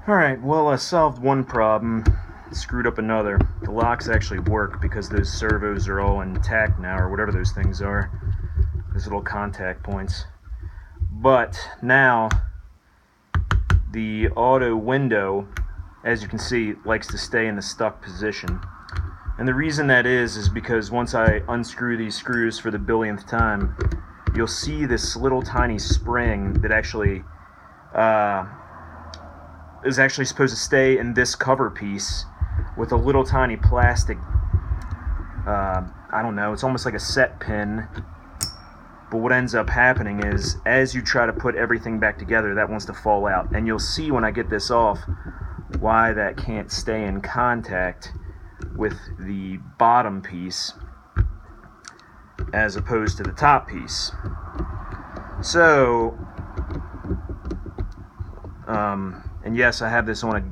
Alright, well, I solved one problem, screwed up another. The locks actually work because those servos are all intact now, or whatever those things are. Those little contact points. But now, the auto window, as you can see, likes to stay in the stuck position. And the reason that is because once I unscrew these screws for the billionth time, you'll see this little tiny spring that actually is actually supposed to stay in this cover piece with a little tiny plastic, I don't know, it's almost like a set pin. But what ends up happening is, as you try to put everything back together, that wants to fall out. And you'll see when I get this off why that can't stay in contact with the bottom piece as opposed to the top piece. So, and yes, I have this on a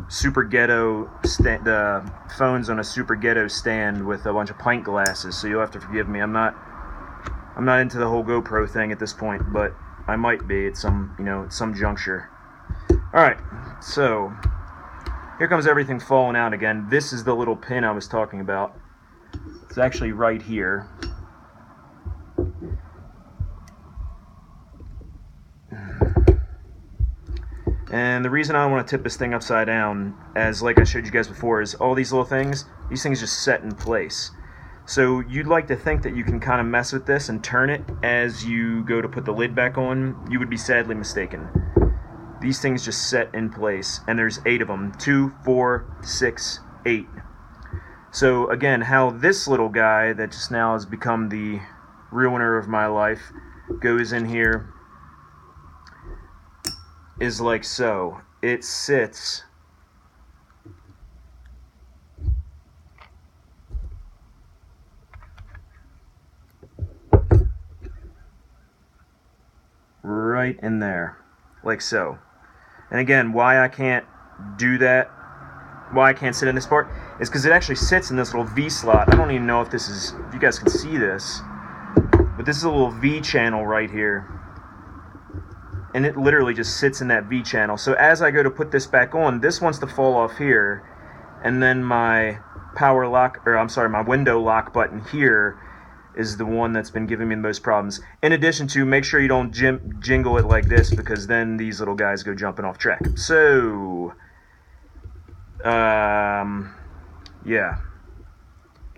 Super Ghetto stand. The phone's on a Super Ghetto stand with a bunch of pint glasses, so you'll have to forgive me. I'm not into the whole GoPro thing at this point, but I might be at some, at some juncture. All right, so here comes everything falling out again. This is the little pin I was talking about. It's actually right here. And the reason I want to tip this thing upside down, as like I showed you guys before, is all these little things, these things just set in place. So you'd like to think that you can kind of mess with this and turn it as you go to put the lid back on. You would be sadly mistaken. These things just set in place, and there's 8 of them. 2, 4, 6, 8. So again, how this little guy that just now has become the ruiner of my life goes in here is like so. It sits right in there, like so. And again, why I can't do that, why I can't sit in this part, is because it actually sits in this little V slot. I don't even know if you guys can see this, but this is a little V channel right here. And it literally just sits in that V channel. So as I go to put this back on, this wants to fall off here, and then my my window lock button here is the one that's been giving me the most problems. In addition to, make sure you don't jingle it like this, because then these little guys go jumping off track. So, yeah.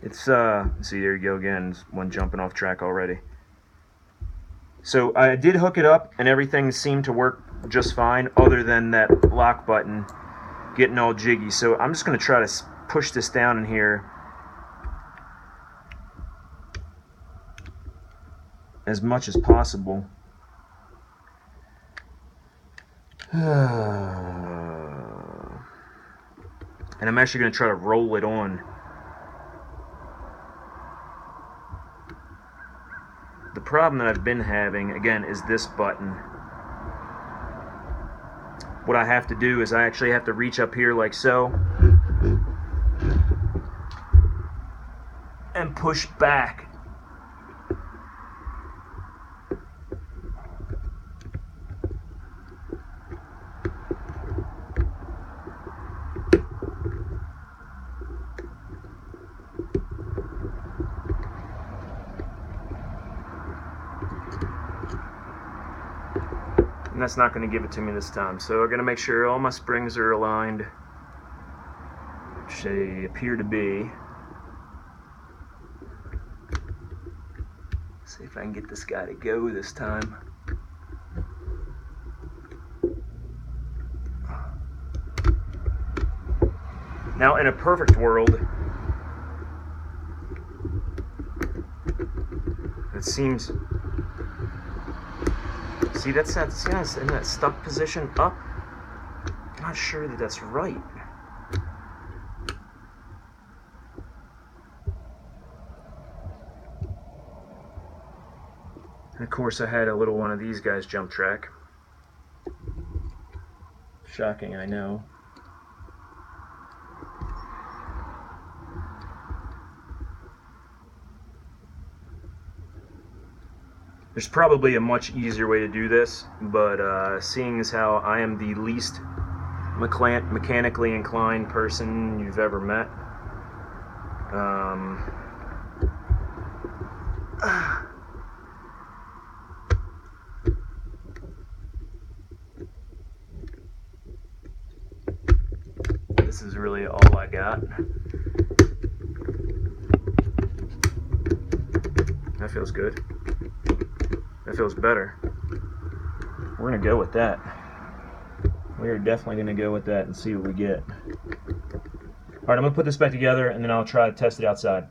It's, see, there you go again, one jumping off track already. So I did hook it up, and everything seemed to work just fine, other than that lock button getting all jiggy. So I'm just going to try to push this down in here as much as possible. And I'm actually going to try to roll it on. The problem that I've been having, again, is this button. What I have to do is I actually have to reach up here like so and push back. And that's not going to give it to me this time. So I'm going to make sure all my springs are aligned, which they appear to be. See if I can get this guy to go this time. Now, in a perfect world, it seems... See, that's not, in that stuck position up. I'm not sure that that's right. And of course, I had a little one of these guys jump track. Shocking, I know. There's probably a much easier way to do this, but seeing as how I am the least mechanically inclined person you've ever met. This is really all I got. That feels good. That feels better. We're gonna go with that. We are definitely gonna go with that and see what we get. All right, I'm gonna put this back together and then I'll try to test it outside.